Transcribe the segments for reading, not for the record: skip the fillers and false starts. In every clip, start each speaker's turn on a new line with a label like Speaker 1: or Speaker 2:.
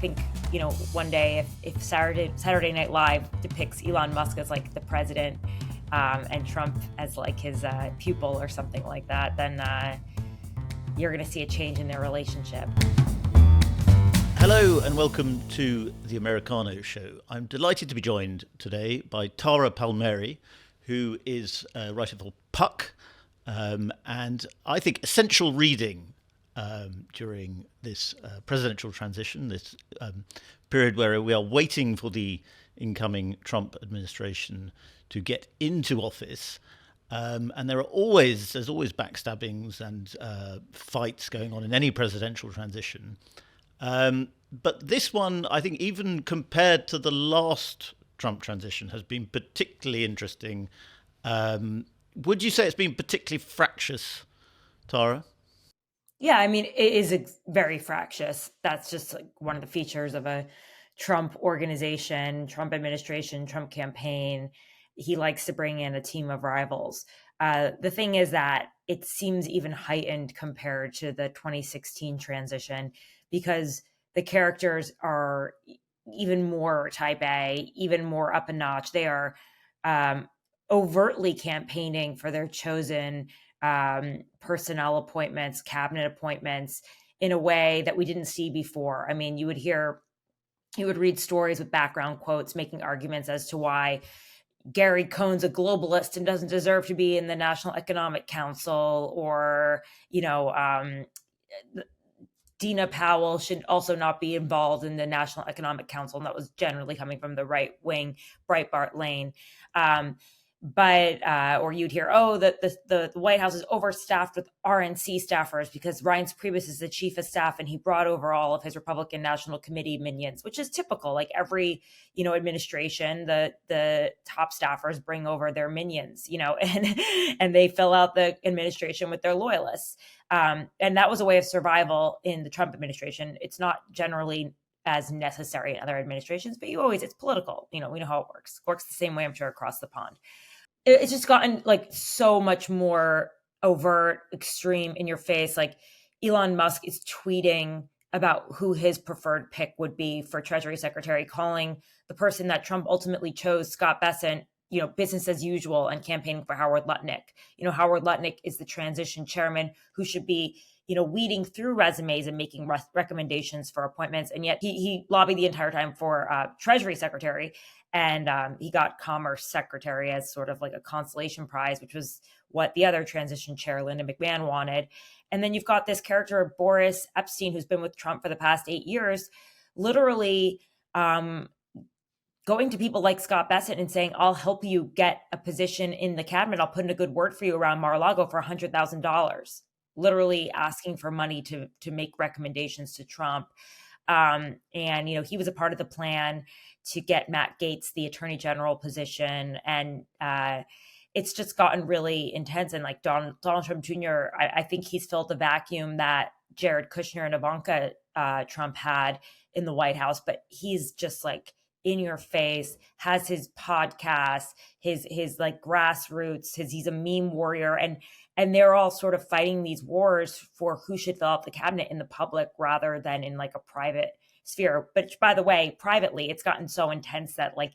Speaker 1: think, one day if Saturday Night Live depicts Elon Musk as like the president and Trump as like his pupil or something like that, then you're going to see a change in their relationship.
Speaker 2: Hello and welcome to the Americano Show. I'm delighted to be joined today by Tara Palmeri, who is a writer for Puck, and I think essential reading during this presidential transition, this period where we are waiting for the incoming Trump administration to get into office. And there's always backstabbings and fights going on in any presidential transition. But this one, I think, even compared to the last Trump transition, has been particularly interesting. Would you say it's been particularly fractious, Tara?
Speaker 1: Yeah, I mean, it is very fractious. That's just like one of the features of a Trump organization, Trump administration, Trump campaign. He likes to bring in a team of rivals. The thing is that it seems even heightened compared to the 2016 transition because the characters are even more type A, even more up a notch. They are overtly campaigning for their chosen personnel appointments, cabinet appointments in a way that we didn't see before. I mean, you would read stories with background quotes making arguments as to why Gary Cohn's a globalist and doesn't deserve to be in the National Economic Council, or, Dina Powell should also not be involved in the National Economic Council. And that was generally coming from the right wing, Breitbart lane. Or you'd hear, that the White House is overstaffed with RNC staffers because Reince Priebus is the chief of staff and he brought over all of his Republican National Committee minions, which is typical. Like every, administration, the top staffers bring over their minions, and they fill out the administration with their loyalists. And that was a way of survival in the Trump administration. It's not generally as necessary in other administrations, but it's political. We know how it works. It works the same way, I'm sure, across the pond. It's just gotten like so much more overt, extreme, in your face. Like Elon Musk is tweeting about who his preferred pick would be for Treasury Secretary, calling the person that Trump ultimately chose, Scott Bessent, business as usual, and campaigning for Howard Lutnick. Howard Lutnick is the transition chairman who should be, weeding through resumes and making recommendations for appointments. And yet he lobbied the entire time for Treasury Secretary. And he got Commerce Secretary as sort of like a consolation prize, which was what the other transition chair, Linda McMahon, wanted. And then you've got this character, Boris Epshteyn, who's been with Trump for the past 8 years, literally going to people like Scott Bessent and saying, I'll help you get a position in the cabinet. I'll put in a good word for you around Mar-a-Lago for $100,000, literally asking for money to make recommendations to Trump. And, he was a part of the plan to get Matt Gaetz the attorney general position. And it's just gotten really intense. And like Donald Trump Jr., I think he's filled the vacuum that Jared Kushner and Ivanka Trump had in the White House. But he's just like in your face, has his podcast, his like grassroots, he's a meme warrior. And they're all sort of fighting these wars for who should fill out the cabinet in the public rather than in like a private sphere. But by the way, privately, it's gotten so intense that like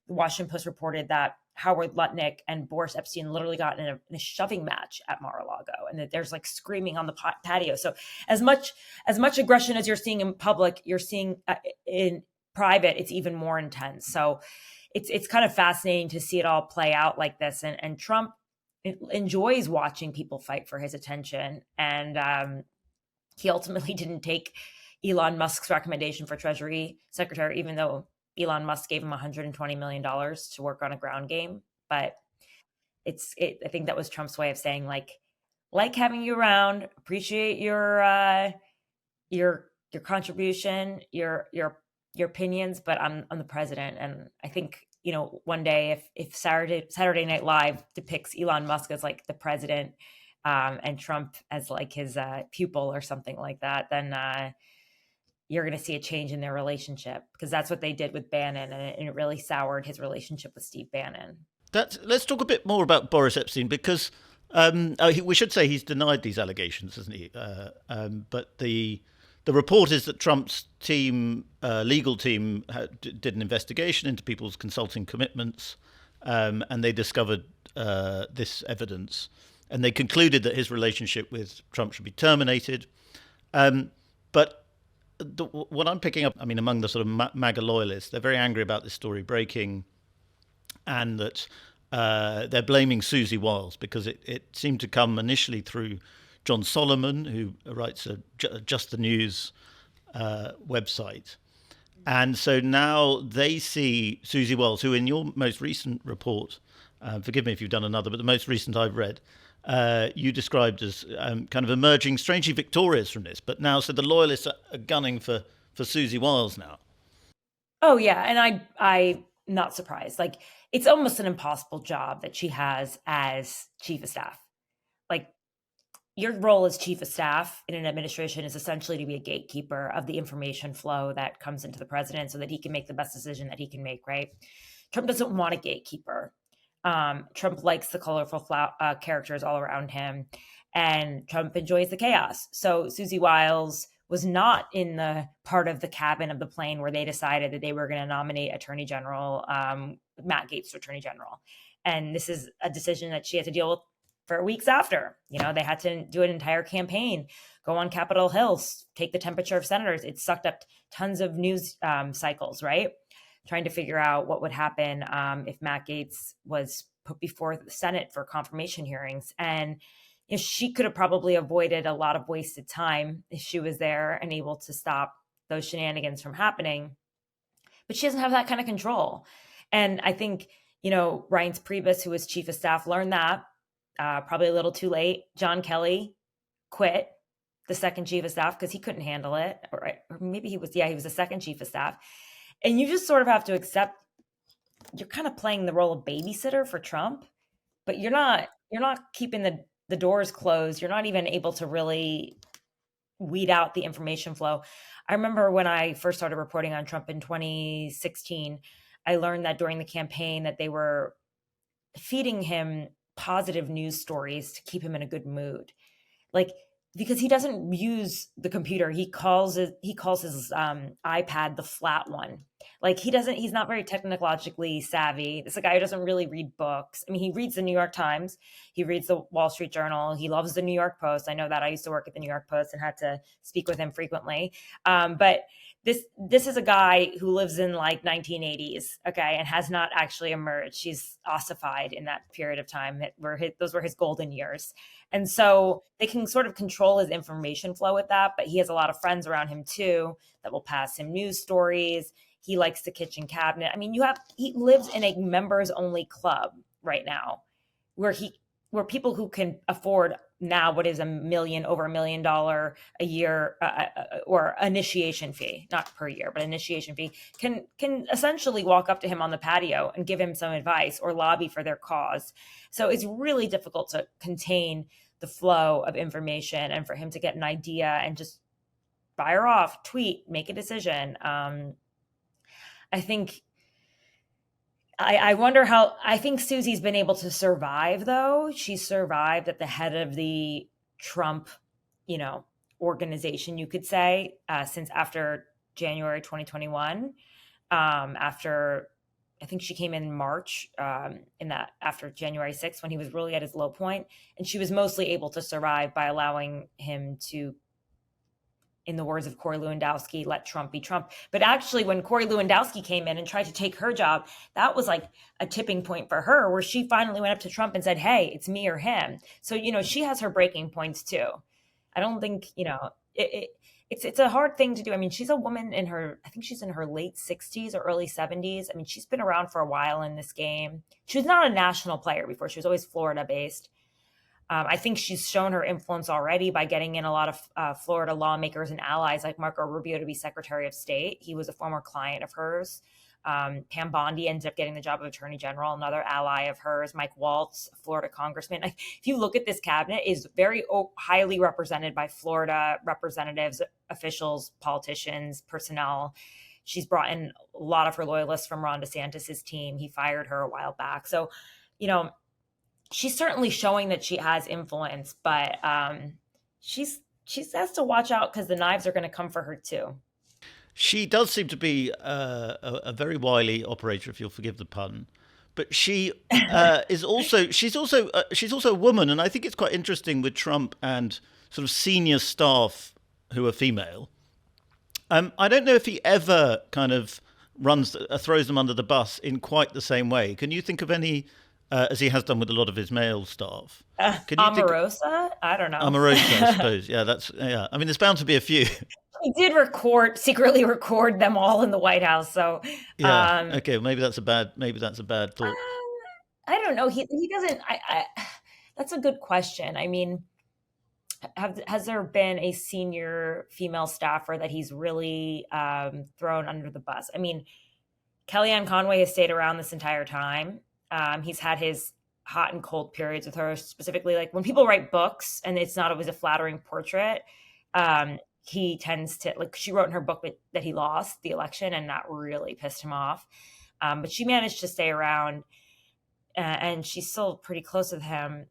Speaker 1: the Washington Post reported that Howard Lutnick and Boris Epshteyn literally got in a shoving match at Mar-a-Lago, and that there's like screaming on the patio. So as much aggression as you're seeing in public, you're seeing in private, it's even more intense. So it's kind of fascinating to see it all play out like this. And Trump enjoys watching people fight for his attention. And he ultimately didn't take Elon Musk's recommendation for Treasury Secretary, even though Elon Musk gave him $120 million to work on a ground game. But I think that was Trump's way of saying like having you around, appreciate your contribution, your opinions, but I'm the president. And I think, one day if Saturday Night Live depicts Elon Musk as like the president and Trump as like his pupil or something like that, then you're going to see a change in their relationship, because that's what they did with Bannon, and it really soured his relationship with Steve Bannon.
Speaker 2: Let's talk a bit more about Boris Epshteyn, because we should say he's denied these allegations, hasn't he? But the the report is that Trump's legal team, did an investigation into people's consulting commitments, and they discovered this evidence, and they concluded that his relationship with Trump should be terminated. But what I'm picking up, I mean, among the sort of MAGA loyalists, they're very angry about this story breaking, and that they're blaming Susie Wiles because it seemed to come initially through John Solomon, who writes a Just the News website. And so now they see Susie Wiles, who in your most recent report, forgive me if you've done another, but the most recent I've read, you described as kind of emerging strangely victorious from this. But now, so the loyalists are gunning for Susie Wiles now.
Speaker 1: Oh, yeah. And I'm not surprised. Like, it's almost an impossible job that she has as chief of staff. Like, your role as chief of staff in an administration is essentially to be a gatekeeper of the information flow that comes into the president so that he can make the best decision that he can make, right? Trump doesn't want a gatekeeper. Trump likes the colorful characters all around him, and Trump enjoys the chaos. So Susie Wiles was not in the part of the cabin of the plane where they decided that they were going to nominate Attorney General Matt Gaetz to Attorney General. And this is a decision that she had to deal with for weeks after. You know, they had to do an entire campaign, go on Capitol Hill, take the temperature of senators. It sucked up tons of news cycles, right? Trying to figure out what would happen if Matt Gaetz was put before the Senate for confirmation hearings. And she could have probably avoided a lot of wasted time if she was there and able to stop those shenanigans from happening. But she doesn't have that kind of control. And I think, Reince Priebus, who was chief of staff, learned that probably a little too late. John Kelly quit, the second chief of staff, because he couldn't handle it. Or maybe he was the second chief of staff. And you just sort of have to accept you're kind of playing the role of babysitter for Trump, but you're not keeping the doors closed. You're not even able to really weed out the information flow. I remember when I first started reporting on Trump in 2016, I learned that during the campaign that they were feeding him positive news stories to keep him in a good mood. Like, because he doesn't use the computer. He calls his iPad the flat one. Like, he's not very technologically savvy. It's a guy who doesn't really read books. I mean, he reads the New York Times. He reads the Wall Street Journal. He loves the New York Post. I know that. I used to work at the New York Post and had to speak with him frequently. But this is a guy who lives in like 1980s, okay, and has not actually emerged. He's ossified in that period of time. Those were his golden years. And so they can sort of control his information flow with that, but he has a lot of friends around him too that will pass him news stories. He likes the kitchen cabinet. I mean, he lives in a members only club right now where people who can afford now what is over $1 million a year or initiation fee, not per year, but initiation fee, can essentially walk up to him on the patio and give him some advice or lobby for their cause. So it's really difficult to contain the flow of information and for him to get an idea and just fire off, tweet, make a decision. I think I wonder I think Susie's been able to survive, though. She survived at the head of the Trump, organization, you could say, since after January 2021. After, I think she came in March, after January 6th, when he was really at his low point. And she was mostly able to survive by allowing him to, in the words of Corey Lewandowski, let Trump be Trump. But actually, when Corey Lewandowski came in and tried to take her job, that was like a tipping point for her, where she finally went up to Trump and said, hey, it's me or him. So, she has her breaking points too. I don't think, it's a hard thing to do. I mean, she's a woman I think she's in her late 60s or early 70s. I mean, she's been around for a while in this game. She was not a national player before. She was always Florida based. I think she's shown her influence already by getting in a lot of Florida lawmakers and allies like Marco Rubio to be Secretary of State. He was a former client of hers. Pam Bondi ended up getting the job of Attorney General, another ally of hers. Mike Waltz, Florida congressman. If you look at this cabinet, is very highly represented by Florida representatives, officials, politicians, personnel. She's brought in a lot of her loyalists from Ron DeSantis' team. He fired her a while back. So, she's certainly showing that she has influence, but she's she has to watch out because the knives are going to come for her too.
Speaker 2: She does seem to be a very wily operator, if you'll forgive the pun. But she is also she's also a woman, and I think it's quite interesting with Trump and sort of senior staff who are female. I don't know if he ever kind of throws them under the bus in quite the same way. Can you think of any, as he has done with a lot of his male staff? Can you think
Speaker 1: Omarosa? I don't know.
Speaker 2: Omarosa, I suppose. Yeah, that's yeah. I mean, there's bound to be a few.
Speaker 1: He did secretly record them all in the White House. So,
Speaker 2: Yeah. Okay. Maybe that's a bad thought.
Speaker 1: I don't know. He doesn't. That's a good question. I mean, has there been a senior female staffer that he's really thrown under the bus? I mean, Kellyanne Conway has stayed around this entire time. He's had his hot and cold periods with her, specifically like when people write books and it's not always a flattering portrait. He tends to, like, she wrote in her book that he lost the election, and that really pissed him off. But she managed to stay around, and she's still pretty close with him.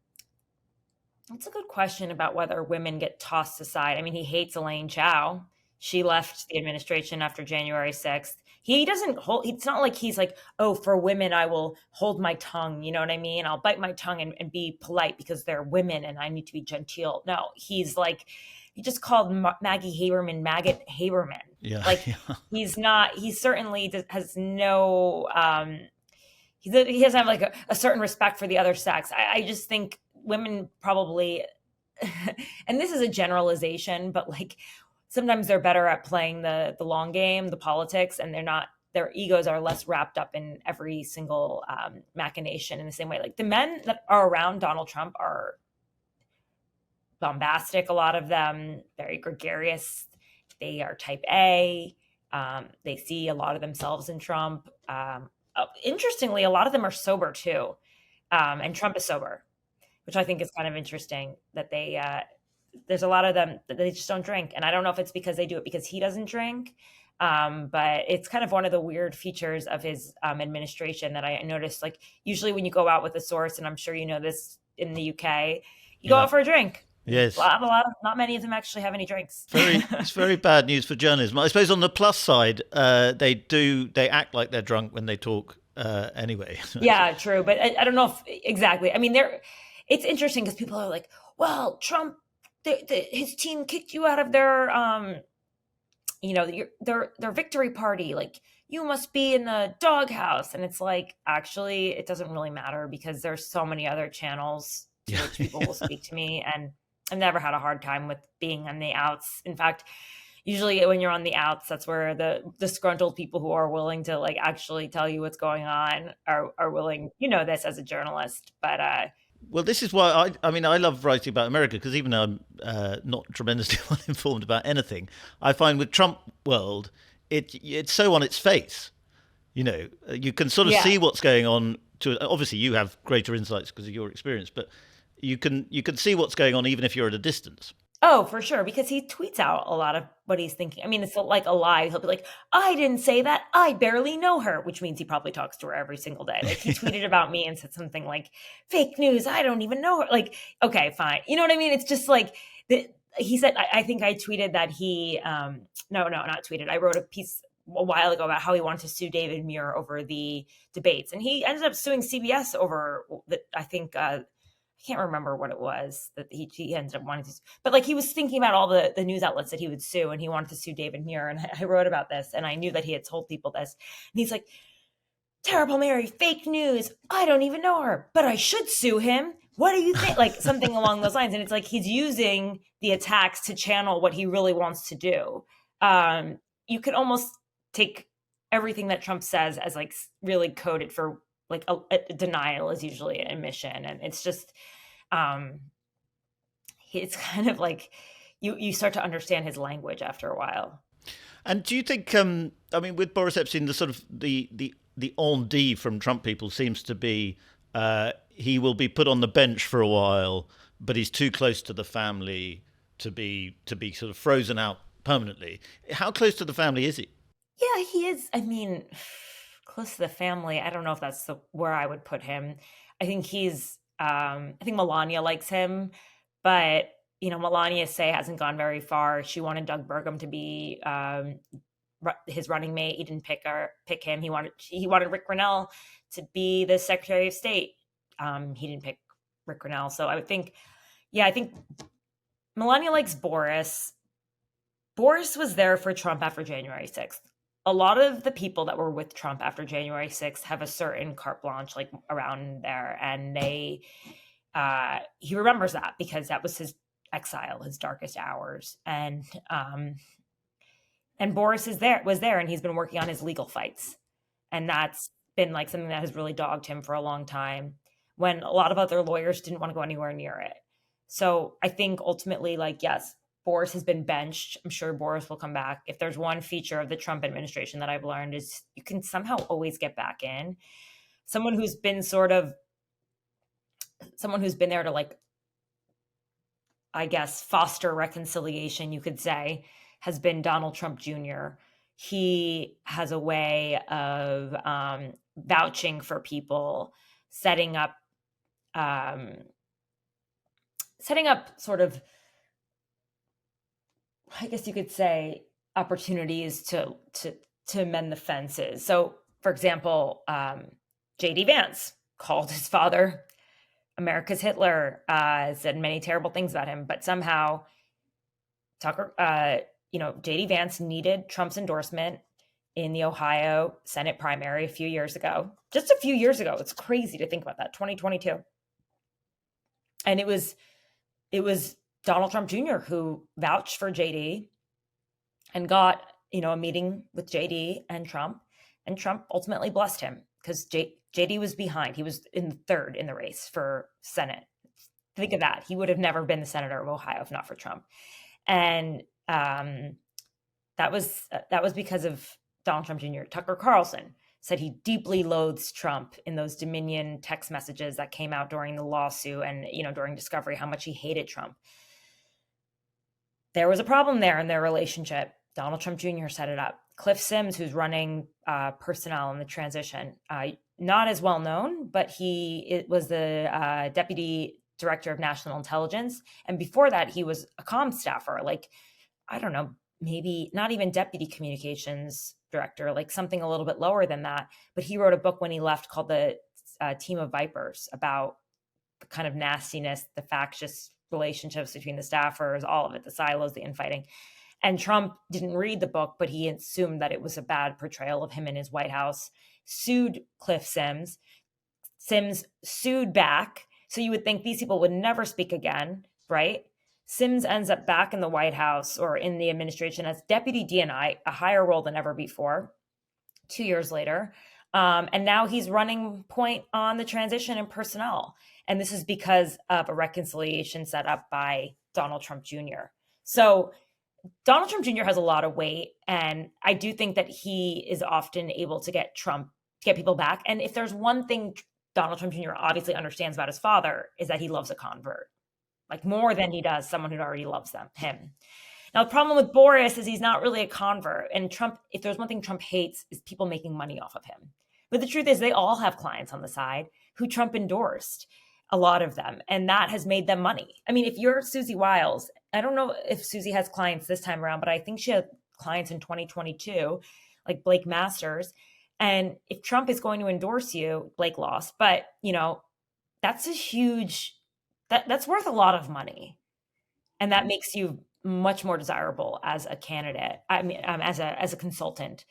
Speaker 1: It's a good question about whether women get tossed aside. I mean, he hates Elaine Chao. She left the administration after January 6th. He doesn't it's not like he's like, oh, for women, I will hold my tongue. You know what I mean? I'll bite my tongue and be polite because they're women and I need to be genteel. No, he's like, he just called Maggie Haberman Maggot Haberman.
Speaker 2: Yeah.
Speaker 1: Like,
Speaker 2: Yeah.
Speaker 1: he's not, he certainly has no, he doesn't have like a certain respect for the other sex. I just think women probably, and this is a generalization, but like sometimes they're better at playing the long game, the politics, and their egos are less wrapped up in every single machination in the same way. Like the men that are around Donald Trump are bombastic, a lot of them, very gregarious. They are type A. They see a lot of themselves in Trump. Interestingly, a lot of them are sober too. And Trump is sober, which I think is kind of interesting that there's a lot of them that they just don't drink. And I don't know if it's because they do it because he doesn't drink. But it's kind of one of the weird features of his administration that I noticed. Like usually when you go out with a source, and I'm sure you know this in the UK, you go out for a drink.
Speaker 2: Yes.
Speaker 1: Not many of them actually have any drinks.
Speaker 2: It's very bad news for journalism. I suppose on the plus side, they act like they're drunk when they talk anyway.
Speaker 1: Yeah, true. But I don't know if exactly. I mean, it's interesting because people are like, well, Trump, his team kicked you out of their, their victory party. Like you must be in the doghouse. And it's like, actually, it doesn't really matter because there's so many other channels to which people will speak to me. And I've never had a hard time with being on the outs. In fact, usually when you're on the outs, that's where the disgruntled people who are willing to like actually tell you what's going on are willing, this as a journalist. But
Speaker 2: well, this is why I love writing about America, because even though I'm not tremendously well informed about anything, I find with Trump world, it's so on its face. You can sort of see what's going on. Obviously, you have greater insights because of your experience, but you can see what's going on even if you're at a distance.
Speaker 1: Oh, for sure, because he tweets out a lot of what he's thinking. I mean, it's like a lie. He'll be like, I didn't say that. I barely know her, which means he probably talks to her every single day. Like he tweeted about me and said something like, fake news. I don't even know her. Like, okay, fine. You know what I mean? It's just like he said, I think I tweeted that he, no, not tweeted. I wrote a piece a while ago about how he wanted to sue David Muir over the debates. And he ended up suing CBS over that. I think, I can't remember what it was that he ended up wanting to, but like he was thinking about all the news outlets that he would sue, and he wanted to sue David Muir. And I wrote about this, and I knew that he had told people this. And he's like, Tara Palmeri, fake news. I don't even know her, but I should sue him. What do you think? Like something along those lines. And it's like he's using the attacks to channel what he really wants to do. You could almost take everything that Trump says as like really coded for like a denial is usually an admission. And it's just, it's kind of like you start to understand his language after a while.
Speaker 2: And do you think, with Boris Epshteyn, the sort of the on dit from Trump people seems to be he will be put on the bench for a while, but he's too close to the family to be sort of frozen out permanently. How close to the family is he?
Speaker 1: Yeah, he is. I mean, close to the family. I don't know if that's where I would put him. I think I think Melania likes him, but Melania say hasn't gone very far. She wanted Doug Burgum to be his running mate. He didn't pick him. He wanted Rick Grenell to be the Secretary of State. He didn't pick Rick Grenell. So I think Melania likes Boris. Boris was there for Trump after January 6th. A lot of the people that were with Trump after January 6th have a certain carte blanche like around there, and he remembers that because that was his exile, his darkest hours. And Boris was there, and he's been working on his legal fights. And that's been like something that has really dogged him for a long time, when a lot of other lawyers didn't want to go anywhere near it. So I think ultimately, like, yes, Boris has been benched. I'm sure Boris will come back. If there's one feature of the Trump administration that I've learned, is you can somehow always get back in. Someone who's been there to, like, I guess, foster reconciliation, you could say, has been Donald Trump Jr. He has a way of vouching for people, setting up sort of, I guess you could say, opportunities to mend the fences. So, for example, J.D. Vance called his father America's Hitler, said many terrible things about him, but somehow J.D. Vance needed Trump's endorsement in the Ohio Senate primary a few years ago. Just a few years ago. It's crazy to think about that, 2022. And it was Donald Trump Jr. who vouched for JD and got, a meeting with JD and Trump ultimately blessed him because JD was behind. He was in third in the race for Senate. Think of that. He would have never been the senator of Ohio if not for Trump. And that was because of Donald Trump Jr. Tucker Carlson said he deeply loathes Trump in those Dominion text messages that came out during the lawsuit and, during discovery, how much he hated Trump. There was a problem there in their relationship. Donald Trump Jr. set it up. Cliff Sims, who's running personnel in the transition, not as well known, but he was the deputy director of national intelligence. And before that, he was a comm staffer, like, I don't know, maybe not even deputy communications director, like something a little bit lower than that. But he wrote a book when he left called The Team of Vipers, about the kind of nastiness, the factious relationships between the staffers, all of it, the silos, the infighting. And Trump didn't read the book, but he assumed that it was a bad portrayal of him in his White House, sued Cliff Sims. Sims sued back. So you would think these people would never speak again, right? Sims ends up back in the White House or in the administration as deputy DNI, a higher role than ever before, 2 years later. And now he's running point on the transition and personnel. And this is because of a reconciliation set up by Donald Trump Jr. So Donald Trump Jr. has a lot of weight. And I do think that he is often able to get people back. And if there's one thing Donald Trump Jr. obviously understands about his father, is that he loves a convert, like more than he does someone who already loves him. Now, the problem with Boris is he's not really a convert. And Trump, if there's one thing Trump hates, is people making money off of him. But the truth is they all have clients on the side who Trump endorsed, a lot of them. And that has made them money. I mean, if you're Susie Wiles, I don't know if Susie has clients this time around, but I think she had clients in 2022, like Blake Masters. And if Trump is going to endorse you, Blake lost, but that's a huge, that's worth a lot of money. And that makes you much more desirable as a candidate. I mean, as a consultant.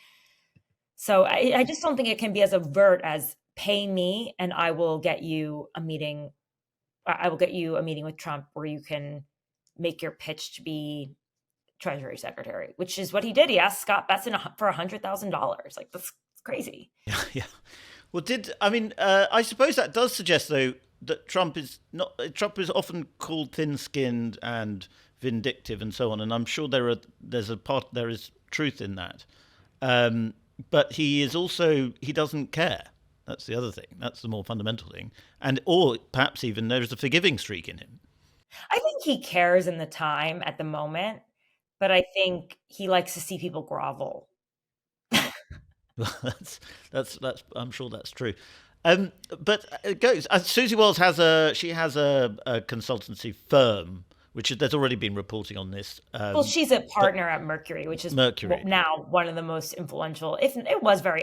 Speaker 1: So I just don't think it can be as overt as pay me and I will get you a meeting. I will get you a meeting with Trump where you can make your pitch to be Treasury Secretary, which is what he did. He asked Scott Bessent for $100,000. Like, that's crazy.
Speaker 2: Yeah. Well, I suppose that does suggest, though, that Trump is often called thin-skinned and vindictive and so on, and I'm sure there is truth in that. But he doesn't care. That's the other thing. That's the more fundamental thing. Or perhaps even there's a forgiving streak in him.
Speaker 1: I think he cares in the time at the moment, but I think he likes to see people grovel.
Speaker 2: that's I'm sure that's true. But it goes. Susie Wiles has a consultancy firm which there's already been reporting on this.
Speaker 1: Well, she's a partner at Mercury, which is
Speaker 2: Mercury.
Speaker 1: now one of the most influential. If it was very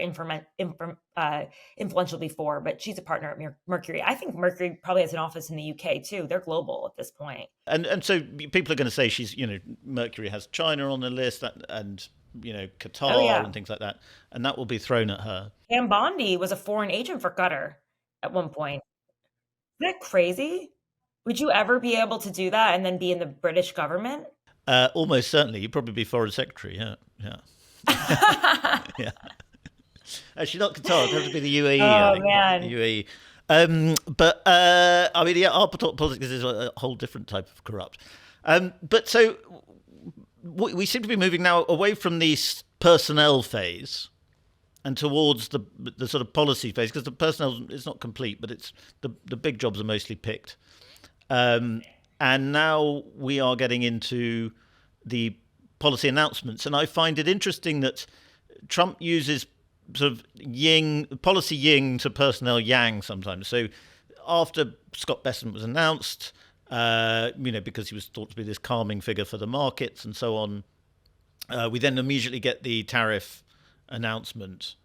Speaker 1: influential before, but she's a partner at Mercury. I think Mercury probably has an office in the UK too. They're global at this point.
Speaker 2: And so people are going to say she's, Mercury has China on the list and Qatar and things like that, and that will be thrown at her.
Speaker 1: Pam Bondi was a foreign agent for Qatar at one point. Isn't that crazy? Would you ever be able to do that and then be in the British government?
Speaker 2: Almost certainly. You'd probably be foreign secretary. Yeah. Yeah. Actually, not Qatar. It has to be the UAE.
Speaker 1: Oh, man.
Speaker 2: The UAE. Our politics is a whole different type of corrupt. But so we seem to be moving now away from the personnel phase and towards the sort of policy phase, because the personnel is not complete, but it's the big jobs are mostly picked. And now we are getting into the policy announcements. And I find it interesting that Trump uses sort of policy yin to personnel yang sometimes. So after Scott Bessent was announced, because he was thought to be this calming figure for the markets and so on, we then immediately get the tariff announcement,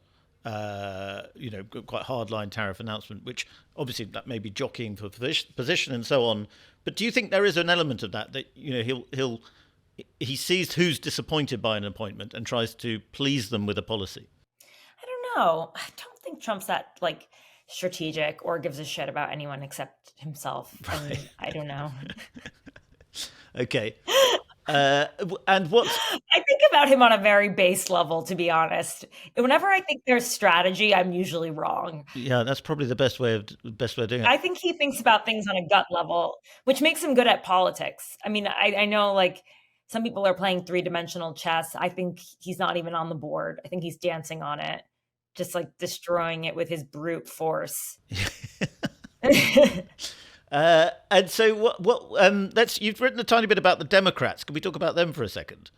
Speaker 2: quite hardline tariff announcement, which obviously that may be jockeying for position and so on. But do you think there is an element of that he sees who's disappointed by an appointment and tries to please them with a policy?
Speaker 1: I don't know. I don't think Trump's that strategic or gives a shit about anyone except himself. Right. I don't know.
Speaker 2: Okay. And what
Speaker 1: I think about him on a very base level, to be honest. Whenever I think there's strategy, I'm usually wrong.
Speaker 2: Yeah, that's probably the best way of doing it.
Speaker 1: I think he thinks about things on a gut level, which makes him good at politics. I mean, I know some people are playing 3-dimensional chess. I think he's not even on the board. I think he's dancing on it, just destroying it with his brute force.
Speaker 2: And so you've written a tiny bit about the Democrats. Can we talk about them for a second?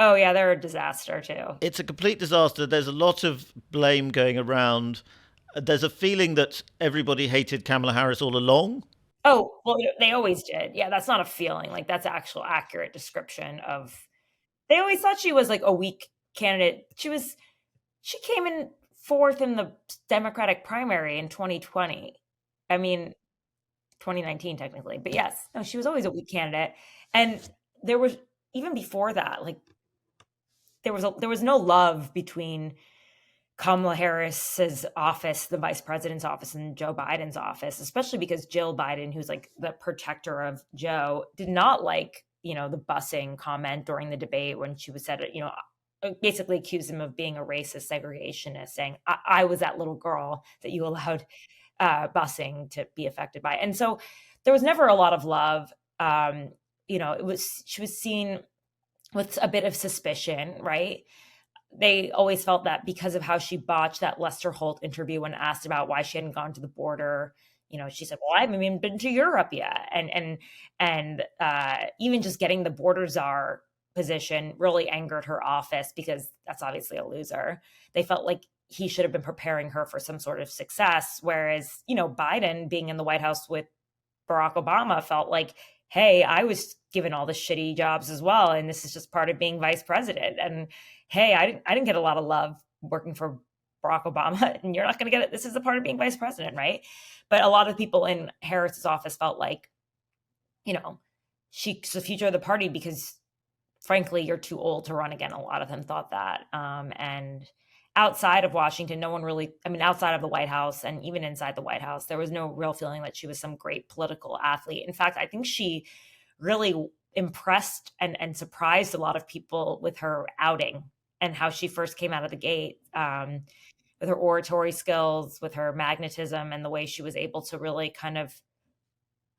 Speaker 1: Oh yeah, they're a disaster too.
Speaker 2: It's a complete disaster. There's a lot of blame going around. There's a feeling that everybody hated Kamala Harris all along.
Speaker 1: Oh, well, they always did. Yeah, that's not a feeling. That's actual accurate description of. They always thought she was a weak candidate. She came in 4th in the Democratic primary in 2020. I mean, 2019 technically, but yes, no, she was always a weak candidate. And there was, even before that, there was no love between Kamala Harris's office, the vice president's office, and Joe Biden's office, especially because Jill Biden, who's the protector of Joe, did not the busing comment during the debate when she was said, basically accused him of being a racist segregationist, saying, I was that little girl that you allowed busing to be affected by. And so there was never a lot of love. She was seen with a bit of suspicion, right? They always felt that because of how she botched that Lester Holt interview when asked about why she hadn't gone to the border, she said, well, I haven't even been to Europe yet. And even just getting the border czar position really angered her office, because that's obviously a loser. They felt like he should have been preparing her for some sort of success. Whereas, Biden being in the White House with Barack Obama felt like, hey, I was given all the shitty jobs as well, and this is just part of being vice president. And hey, I didn't get a lot of love working for Barack Obama, and you're not going to get it. This is a part of being vice president, right? But a lot of people in Harris's office felt like, she's the future of the party because, frankly, you're too old to run again. A lot of them thought that. And outside of Washington, no one really, outside of the White House and even inside the White House, there was no real feeling that she was some great political athlete. In fact, I think she really impressed and surprised a lot of people with her outing and how she first came out of the gate, with her oratory skills, with her magnetism, and the way she was able to really kind of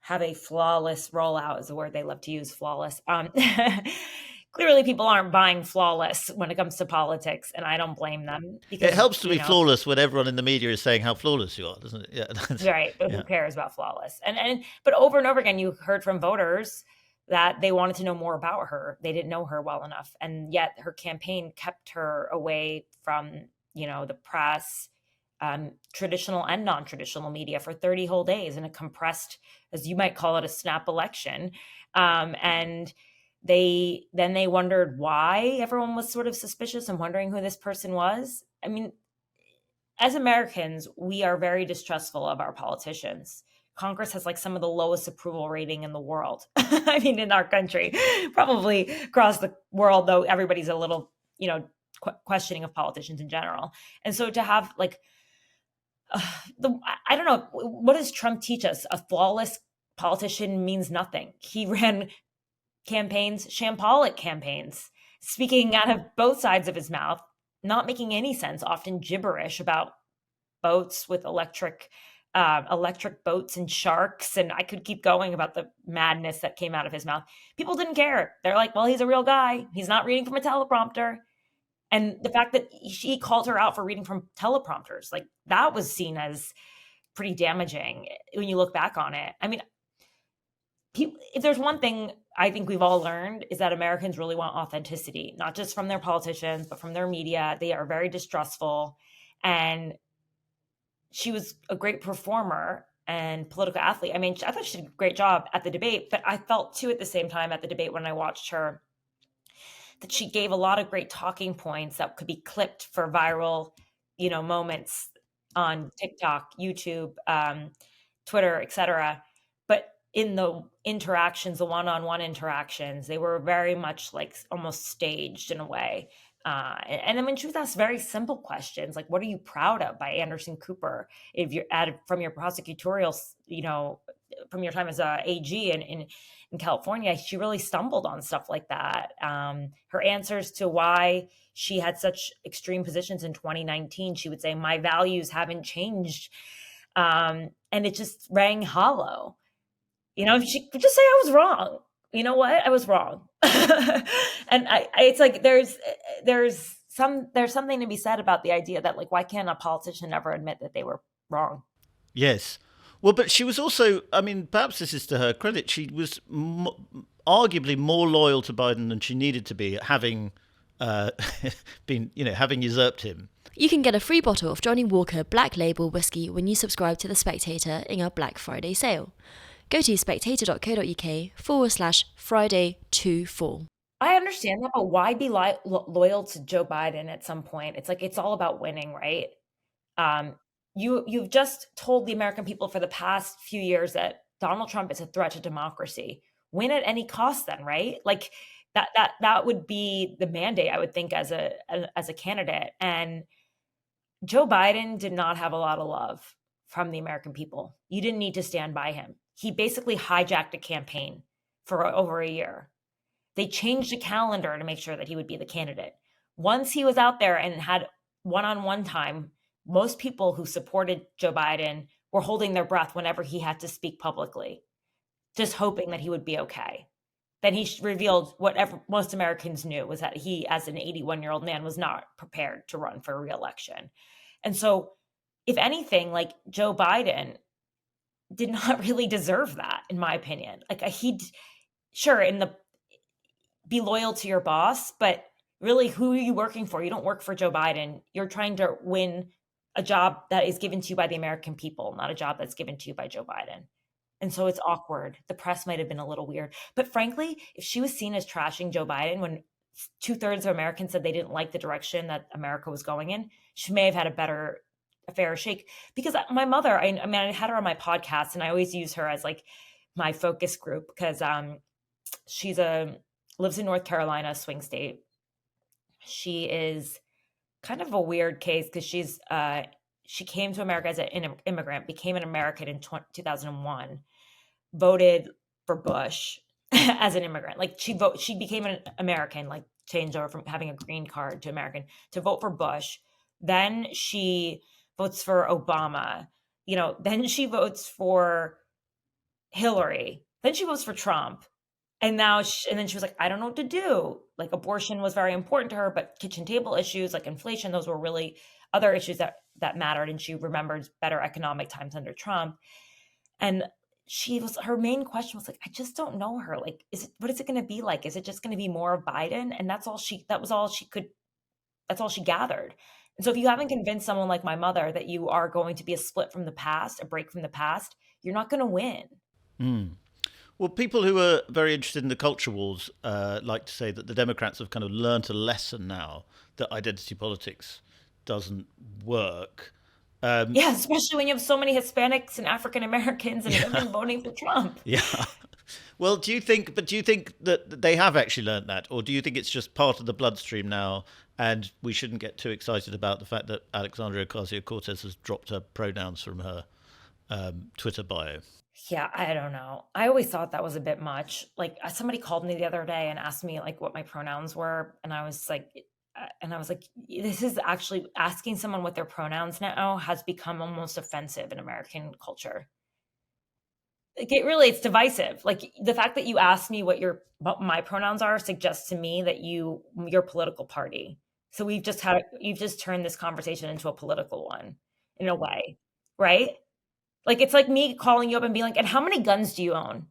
Speaker 1: have a flawless rollout, is the word they love to use, flawless. Clearly, people aren't buying flawless when it comes to politics, and I don't blame them. Because,
Speaker 2: it helps to be flawless when everyone in the media is saying how flawless you are, doesn't it? Yeah,
Speaker 1: right. But who cares about flawless? But over and over again, you heard from voters that they wanted to know more about her. They didn't know her well enough, and yet her campaign kept her away from the press, traditional and non-traditional media for 30 whole days in a compressed, as you might call it, a snap election. And they wondered why everyone was sort of suspicious and wondering who this person was. I mean, as Americans, we are very distrustful of our politicians. Congress has like some of the lowest approval rating in the world. I mean, in our country, probably across the world, though everybody's a little, questioning of politicians in general. And so to have like, I don't know, what does Trump teach us? A flawless politician means nothing. He ran campaigns, shambolic campaigns, speaking out of both sides of his mouth, not making any sense, often gibberish about boats with electric boats and sharks. And I could keep going about the madness that came out of his mouth. People didn't care. They're like, well, he's a real guy. He's not reading from a teleprompter. And the fact that she called her out for reading from teleprompters, like that was seen as pretty damaging when you look back on it. I mean, if there's one thing I think we've all learned is that Americans really want authenticity, not just from their politicians, but from their media. They are very distrustful. And she was a great performer and political athlete. I mean, I thought she did a great job at the debate, but I felt too at the same time at the debate when I watched her that she gave a lot of great talking points that could be clipped for viral, moments on TikTok, YouTube, Twitter, etc. But in the interactions, the one-on-one interactions, they were very much like almost staged in a way. And then when she was asked very simple questions, like, what are you proud of by Anderson Cooper? If you're from your prosecutorial, from your time as a AG in California, she really stumbled on stuff like that. Her answers to why she had such extreme positions in 2019, she would say, my values haven't changed. And it just rang hollow. She could just say I was wrong. You know what? I was wrong. And it's like there's something to be said about the idea that like, why can't a politician ever admit that they were wrong?
Speaker 2: Yes. Well, but she was also, I mean, perhaps this is to her credit, she was arguably more loyal to Biden than she needed to be, having having usurped him.
Speaker 3: You can get a free bottle of Johnny Walker Black Label whiskey when you subscribe to The Spectator in our Black Friday sale. Go to spectator.co.uk/Friday24.
Speaker 1: I understand that, but why be loyal to Joe Biden at some point? It's like, it's all about winning, right? You've just told the American people for the past few years that Donald Trump is a threat to democracy. Win at any cost then, right? Like that would be the mandate, I would think, as a candidate. And Joe Biden did not have a lot of love from the American people. You didn't need to stand by him. He basically hijacked a campaign for over a year. They changed the calendar to make sure that he would be the candidate. Once he was out there and had one-on-one time, most people who supported Joe Biden were holding their breath whenever he had to speak publicly, just hoping that he would be okay. Then he revealed whatever most Americans knew, was that he, as an 81-year-old man, was not prepared to run for re-election. And so, if anything, like, Joe Biden did not really deserve that, in my opinion. Like, sure, be loyal to your boss, but really, who are you working for? You don't work for Joe Biden. You're trying to win a job that is given to you by the American people, not a job that's given to you by Joe Biden. And so it's awkward. The press might have been a little weird. But frankly, if she was seen as trashing Joe Biden when 2/3 of Americans said they didn't like the direction that America was going in, she may have had a fairer shake. Because my mother, I had her on my podcast, and I always use her as like my focus group because she lives in North Carolina, swing state. She is kind of a weird case because she came to America as an immigrant, became an American in 2001, voted for Bush as an immigrant. Like she became an American, like changed over from having a green card to American to vote for Bush. Then she votes for Obama. Then she votes for Hillary. Then she votes for Trump. And then she was like, I don't know what to do. Like, abortion was very important to her, but kitchen table issues like inflation, those were really other issues that mattered. And she remembers better economic times under Trump. And her main question was like, I just don't know her. Like, what is it going to be like? Is it just going to be more of Biden? And that's all she gathered. And so if you haven't convinced someone like my mother that you are going to be a split from the past, a break from the past, you're not going to win.
Speaker 2: Mm. Well, people who are very interested in the culture wars like to say that the Democrats have kind of learnt a lesson now that identity politics doesn't work.
Speaker 1: Yeah, especially when you have so many Hispanics and African Americans and
Speaker 2: Yeah,
Speaker 1: women voting for Trump.
Speaker 2: yeah. Well, do you think that they have actually learnt that, or do you think it's just part of the bloodstream now, and we shouldn't get too excited about the fact that Alexandria Ocasio-Cortez has dropped her pronouns from her Twitter bio?
Speaker 1: Yeah, I don't know. I always thought that was a bit much. Like somebody called me the other day and asked me like what my pronouns were, and I was like, this is actually asking someone what their pronouns now has become almost offensive in American culture. Like it's divisive. Like the fact that you asked me what my pronouns are suggests to me that your political party. So you've just turned this conversation into a political one in a way, right? Like it's like me calling you up and being like, and how many guns do you own?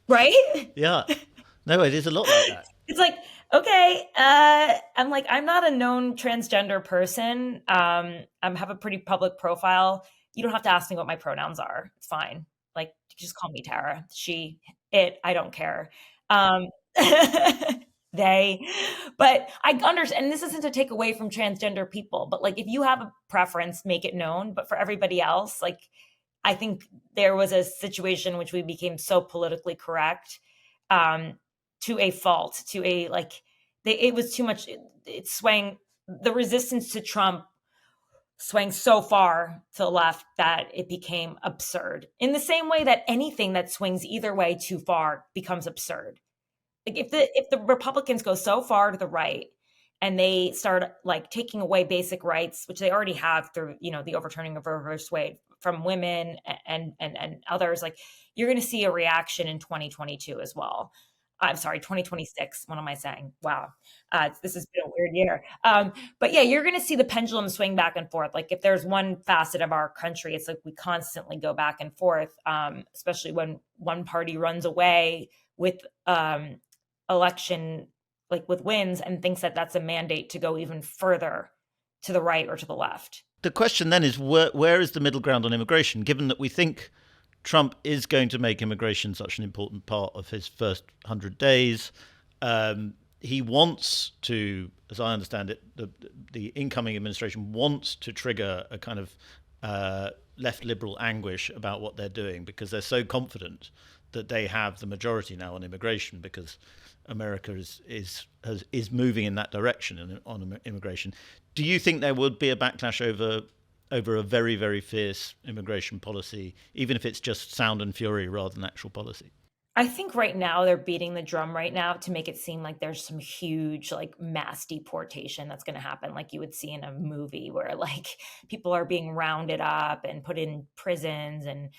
Speaker 1: Right?
Speaker 2: Yeah. No, it is a lot like that.
Speaker 1: It's like, okay, I'm like, I'm not a known transgender person. I have a pretty public profile. You don't have to ask me what my pronouns are. It's fine. Like, just call me Tara. She, it, I don't care. Um, they, but I understand, and this isn't to take away from transgender people, but like, if you have a preference, make it known. But for everybody else, like, I think there was a situation in which we became so politically correct, to a fault, to a like, it was too much. It swang. The resistance to Trump swang so far to the left that it became absurd. In the same way that anything that swings either way too far becomes absurd. Like if the Republicans go so far to the right and they start like taking away basic rights, which they already have through, the overturning of Roe versus Wade from women and others, like you're going to see a reaction in 2022 as well. I'm sorry, 2026. What am I saying? Wow. This has been a weird year. But yeah, you're going to see the pendulum swing back and forth. Like if there's one facet of our country, it's like we constantly go back and forth, especially when one party runs away with election, like with wins, and thinks that that's a mandate to go even further to the right or to the left.
Speaker 2: The question then is where is the middle ground on immigration, given that we think Trump is going to make immigration such an important part of his first 100 days. He wants to, as I understand it, the incoming administration wants to trigger a kind of left liberal anguish about what they're doing because they're so confident that they have the majority now on immigration because America is moving in that direction on immigration. Do you think there would be a backlash over a very, very fierce immigration policy, even if it's just sound and fury rather than actual policy?
Speaker 1: I think right now they're beating the drum right now to make it seem like there's some huge like mass deportation that's going to happen, like you would see in a movie where like people are being rounded up and put in prisons, and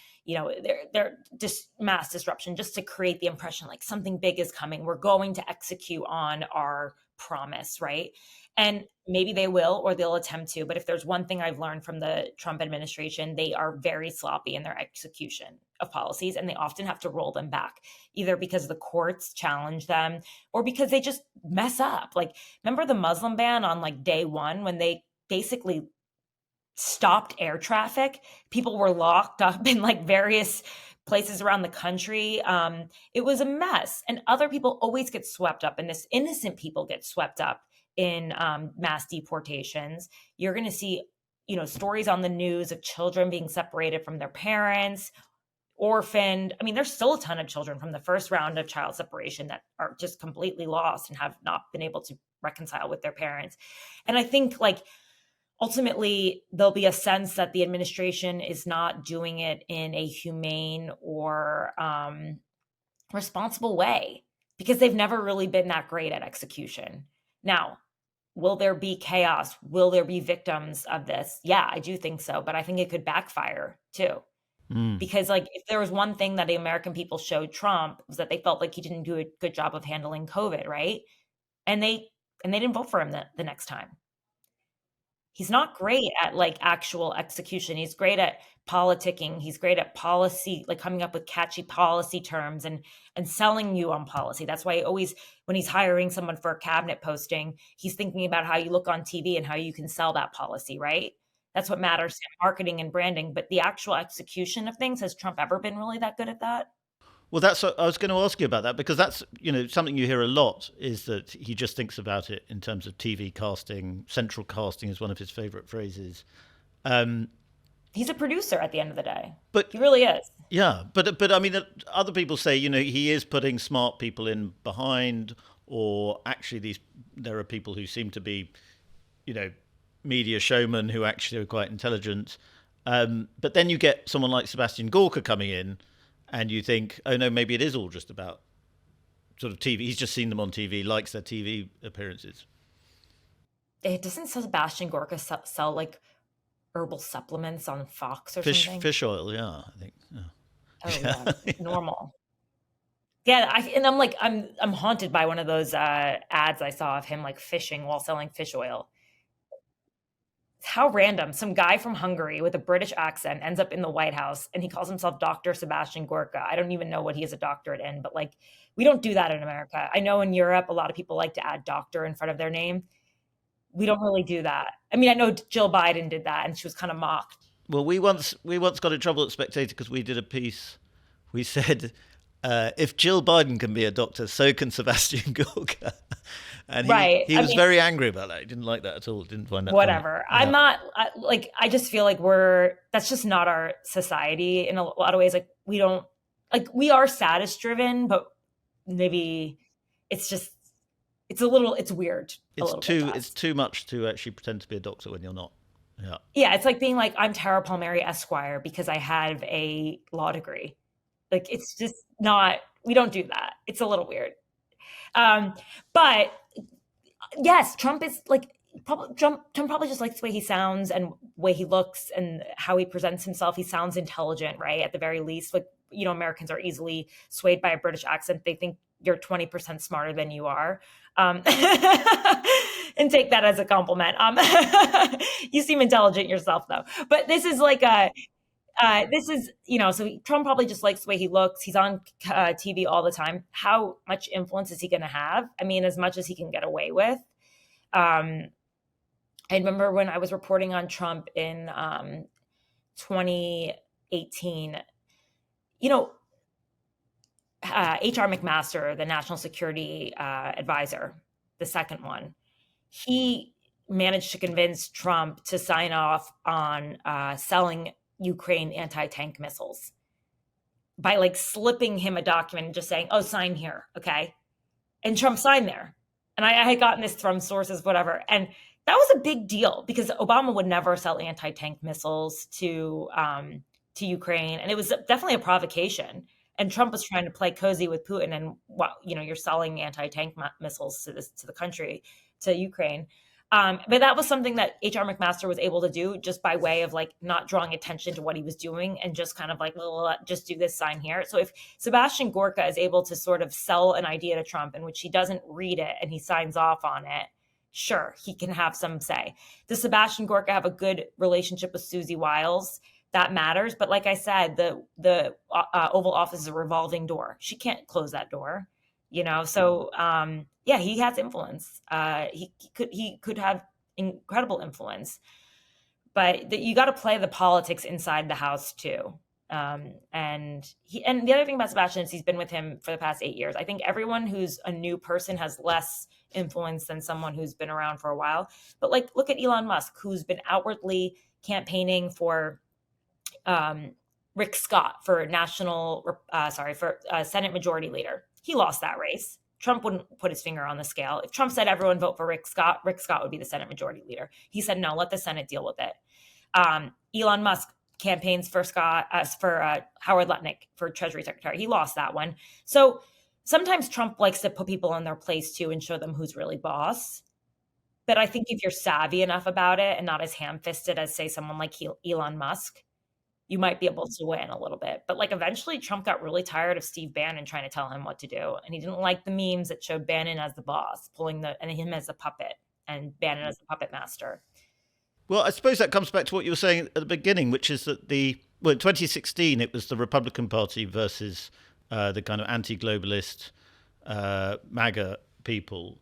Speaker 1: they're just mass disruption just to create the impression like something big is coming. We're going to execute on our promise, right? And maybe they will, or they'll attempt to. But if there's one thing I've learned from the Trump administration, they are very sloppy in their execution of policies, and they often have to roll them back, either because the courts challenge them or because they just mess up. Like, remember the Muslim ban on like day one when they basically stopped air traffic? People were locked up in like various places around the country. It was a mess. And other people always get swept up in this. Innocent people get swept up in mass deportations. You're going to see, stories on the news of children being separated from their parents, orphaned. I mean, there's still a ton of children from the first round of child separation that are just completely lost and have not been able to reconcile with their parents. And I think like ultimately there'll be a sense that the administration is not doing it in a humane or responsible way because they've never really been that great at execution. Now, will there be chaos? Will there be victims of this? Yeah, I do think so. But I think it could backfire too. Because like if there was one thing that the American people showed Trump was that they felt like he didn't do a good job of handling COVID, right? And they didn't vote for him the next time. He's not great at like actual execution. He's great at politicking. He's great at policy, like coming up with catchy policy terms and selling you on policy. That's why when he's hiring someone for a cabinet posting, he's thinking about how you look on TV and how you can sell that policy, right? That's what matters, marketing and branding. But the actual execution of things, has Trump ever been really that good at that?
Speaker 2: Well, that's what I was going to ask you about that, because that's, something you hear a lot, is that he just thinks about it in terms of TV casting. Central casting is one of his favorite phrases.
Speaker 1: He's a producer at the end of the day.
Speaker 2: But
Speaker 1: he really is.
Speaker 2: Yeah, but I mean, other people say, he is putting smart people in behind, or actually there are people who seem to be, media showmen who actually are quite intelligent. But then you get someone like Sebastian Gorka coming in, and you think, oh no, maybe it is all just about sort of TV. He's just seen them on TV, likes their TV appearances.
Speaker 1: It doesn't Sebastian Gorka sell like herbal supplements on Fox or something?
Speaker 2: Fish oil, yeah, I think. Yeah.
Speaker 1: Oh yeah, normal. Yeah, I'm haunted by one of those ads I saw of him like fishing while selling fish oil. How random. Some guy from Hungary with a British accent ends up in the White House, and he calls himself Dr. Sebastian Gorka. I don't even know what he has a doctorate in, but like, we don't do that in America. I know in Europe, a lot of people like to add doctor in front of their name. We don't really do that. I mean, I know Jill Biden did that, and she was kind of mocked.
Speaker 2: Well, we once got in trouble at Spectator because we did a piece. We said, if Jill Biden can be a doctor, so can Sebastian Gorka. And he was very angry about that. He didn't like that at all. Didn't find that
Speaker 1: whatever.
Speaker 2: Funny.
Speaker 1: I'm not I just feel like that's just not our society in a lot of ways. Like, we don't, like, we are status driven, but maybe it's weird.
Speaker 2: It's too much to actually pretend to be a doctor when you're not. Yeah.
Speaker 1: Yeah. It's like being like, I'm Tara Palmeri Esquire because I have a law degree. Like, it's just not, we don't do that. It's a little weird. But yes, Trump is like, Trump probably just likes the way he sounds and way he looks and how he presents himself. He sounds intelligent, right? At the very least, like, Americans are easily swayed by a British accent. They think you're 20% smarter than you are. And take that as a compliment. You seem intelligent yourself though, but this is like so Trump probably just likes the way he looks. He's on TV all the time. How much influence is he going to have? I mean, as much as he can get away with. I remember when I was reporting on Trump in 2018, H.R. McMaster, the national security advisor, the second one, he managed to convince Trump to sign off on selling Ukraine anti-tank missiles by like slipping him a document and just saying, oh, sign here. Okay. And Trump signed there. And I had gotten this from sources, whatever. And that was a big deal because Obama would never sell anti-tank missiles to Ukraine. And it was definitely a provocation. And Trump was trying to play cozy with Putin and, you're selling anti-tank missiles to the country, to Ukraine. But that was something that H.R. McMaster was able to do just by way of like not drawing attention to what he was doing and just kind of like, well, just do this, sign here. So if Sebastian Gorka is able to sort of sell an idea to Trump in which he doesn't read it and he signs off on it, sure, he can have some say. Does Sebastian Gorka have a good relationship with Susie Wiles? That matters. But like I said, the Oval Office is a revolving door. She can't close that door, So yeah, he has influence. He could have incredible influence, but you got to play the politics inside the house too. And the other thing about Sebastian is he's been with him for the past 8 years. I think everyone who's a new person has less influence than someone who's been around for a while. But like, look at Elon Musk, who's been outwardly campaigning for Rick Scott for Senate Majority Leader. He lost that race. Trump wouldn't put his finger on the scale. If Trump said everyone vote for Rick Scott would be the Senate Majority Leader. He said, no, let the Senate deal with it. Elon Musk campaigns for Howard Lutnick for Treasury Secretary. He lost that one. So sometimes Trump likes to put people in their place too and show them who's really boss. But I think if you're savvy enough about it and not as ham-fisted as, say, someone like Elon Musk, you might be able to win a little bit. But like eventually Trump got really tired of Steve Bannon trying to tell him what to do. And he didn't like the memes that showed Bannon as the boss, and him as a puppet and Bannon as the puppet master.
Speaker 2: Well, I suppose that comes back to what you were saying at the beginning, which is that in 2016, it was the Republican Party versus the kind of anti-globalist MAGA people.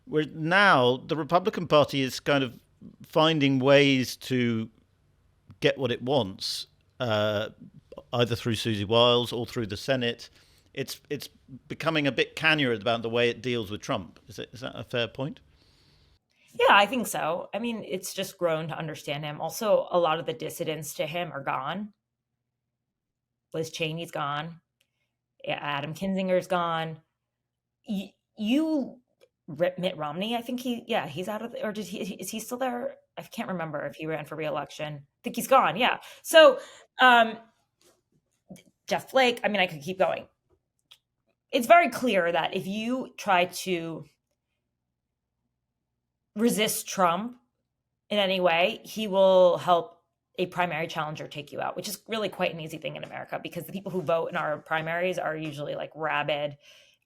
Speaker 2: Where now the Republican Party is kind of finding ways to get what it wants, either through Susie Wiles or through the Senate, it's becoming a bit cannier about the way it deals with Trump. Is that a fair point?
Speaker 1: Yeah, I think so. I mean, it's just grown to understand him. Also, a lot of the dissidents to him are gone. Liz Cheney's gone. Adam Kinzinger's gone. Mitt Romney, I think he's out of, or is he still there? I can't remember if he ran for re-election. I think he's gone. Yeah. So, Jeff Flake, I mean, I could keep going. It's very clear that if you try to resist Trump in any way, he will help a primary challenger take you out, which is really quite an easy thing in America, because the people who vote in our primaries are usually like rabid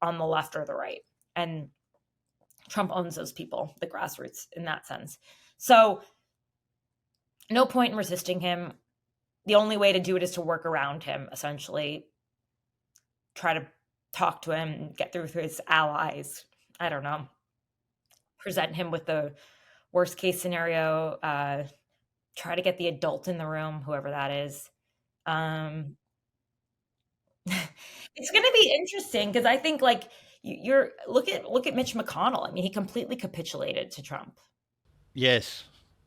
Speaker 1: on the left or the right. And Trump owns those people, the grassroots, in that sense. So no point in resisting him. The only way to do it is to work around him, essentially. Try to talk to him, get through his allies. I don't know. Present him with the worst case scenario. Try to get the adult in the room, whoever that is. It's going to be interesting, because I think like look at Mitch McConnell. I mean, he completely capitulated to Trump.
Speaker 2: Yes.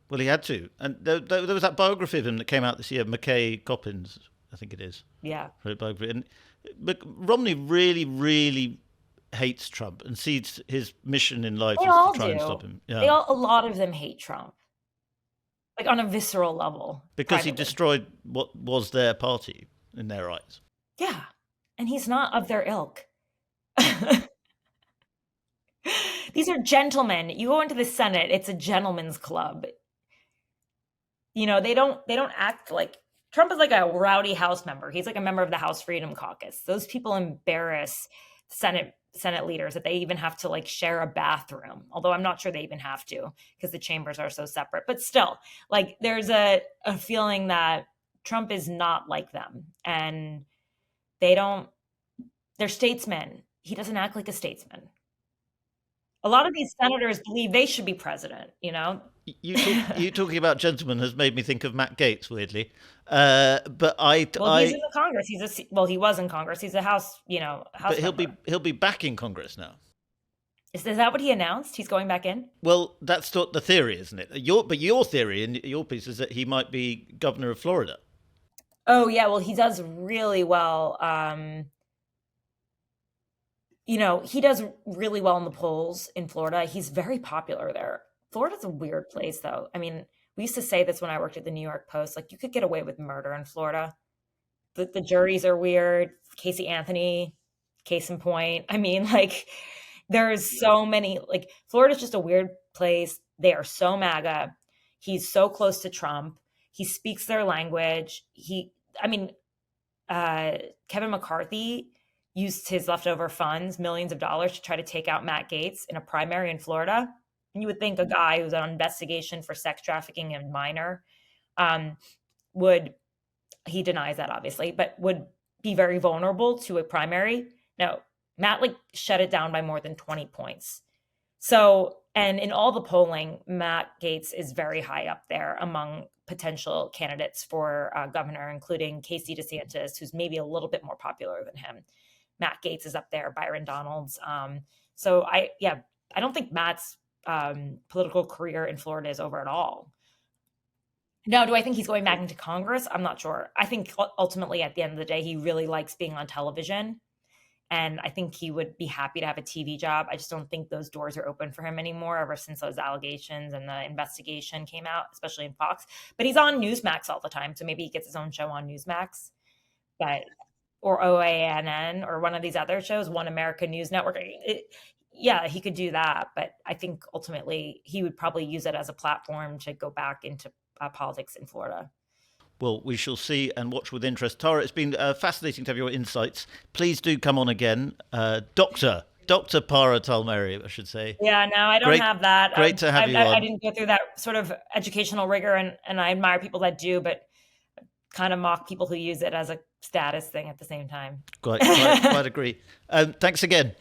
Speaker 2: Well, he had to. And there was that biography of him that came out this year, McKay Coppins, I think it is.
Speaker 1: Yeah.
Speaker 2: And Romney really, really hates Trump and sees his mission in life is to try and stop him. Yeah.
Speaker 1: A lot of them hate Trump, like on a visceral level.
Speaker 2: Because privately. He destroyed what was their party in their eyes.
Speaker 1: Yeah. And he's not of their ilk. These are gentlemen. You go into the Senate, it's a gentleman's club. You know, they don't act like Trump is like a rowdy House member. He's like a member of the House Freedom Caucus. Those people embarrass Senate leaders that they even have to like share a bathroom. Although I'm not sure they even have to, because the chambers are so separate. But still, like there's a feeling that Trump is not like them, and they're statesmen. He doesn't act like a statesman. A lot of these senators believe they should be president, you know?
Speaker 2: You talking about gentlemen has made me think of Matt Gaetz, weirdly. He's
Speaker 1: in the Congress. He was in Congress. He's a House, House.
Speaker 2: But he'll be back in Congress now.
Speaker 1: Is that what he announced? He's going back in?
Speaker 2: Well, that's the theory, isn't it? Your theory in your piece is that he might be governor of Florida.
Speaker 1: Oh yeah, well he does really well. He does really well in the polls in Florida. He's very popular there. Florida's a weird place, though. I mean, we used to say this when I worked at the New York Post. Like, you could get away with murder in Florida. The juries are weird. Casey Anthony, case in point. I mean, like, there's so many. Like, Florida's just a weird place. They are so MAGA. He's so close to Trump. He speaks their language. Kevin McCarthy used his leftover funds, millions of dollars, to try to take out Matt Gaetz in a primary in Florida. And you would think a guy who's on investigation for sex trafficking and minor he denies that obviously, but would be very vulnerable to a primary. No, Matt shut it down by more than 20 points. So, and in all the polling, Matt Gaetz is very high up there among potential candidates for governor, including Casey DeSantis, who's maybe a little bit more popular than him. Matt Gaetz is up there, Byron Donalds. So I don't think Matt's political career in Florida is over at all. Now, do I think he's going back into Congress? I'm not sure. I think ultimately at the end of the day, he really likes being on television. And I think he would be happy to have a TV job. I just don't think those doors are open for him anymore ever since those allegations and the investigation came out, especially in Fox. But he's on Newsmax all the time. So maybe he gets his own show on Newsmax. Or OANN or one of these other shows, One American News Network. He could do that. But I think ultimately he would probably use it as a platform to go back into politics in Florida.
Speaker 2: Well, we shall see and watch with interest. Tara, it's been fascinating to have your insights. Please do come on again. Dr. Tara Palmeri, I should say.
Speaker 1: Yeah, no, I don't have that.
Speaker 2: Great to have you on.
Speaker 1: I didn't go through that sort of educational rigor, and I admire people that do, but kind of mock people who use it as a status thing at the same time.
Speaker 2: Quite agree. Thanks again.